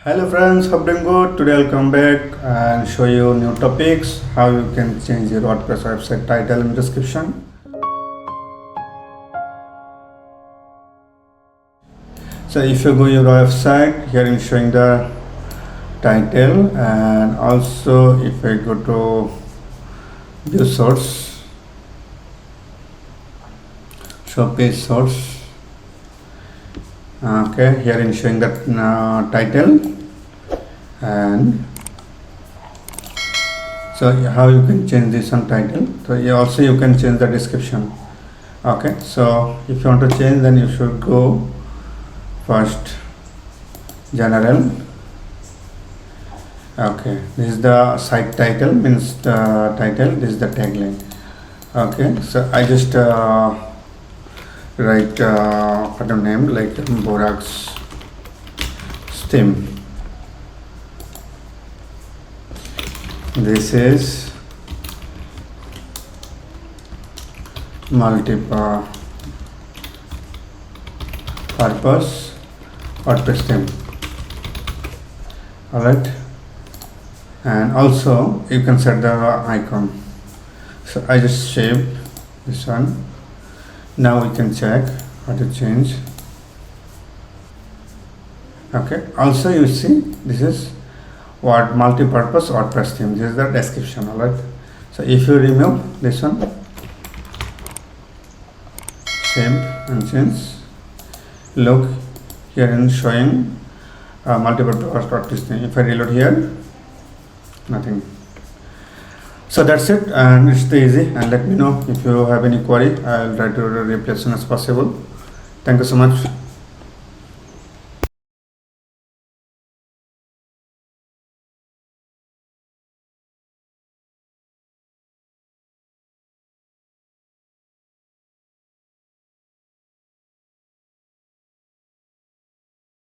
Hello friends, hope doing good. Today I'll come back and show you new topics, how you can change your WordPress website title and description. So if you go your website, here I'm showing the title, and also if I go to view source, show page source. Okay, here I'm showing the title, and so how you can change this on title. So also you can change the description. Okay, so if you want to change, then you should go first general. Okay, this is the site title, means the title. This is the tagline. Okay, so I just write what a name like Borax Steam. This is multi-purpose WordPress theme. Alright, and also you can set the icon. So I just save this one. Now we can check how to change. Okay, also you see this is what multi-purpose WordPress theme. This is the description. Alright, so if you remove this one, save and change, look here in showing multi-purpose WordPress theme. If I reload here, nothing. So that's it, and it's easy. And let me know if you have any query. I'll try to reply as soon as possible. Thank you so much.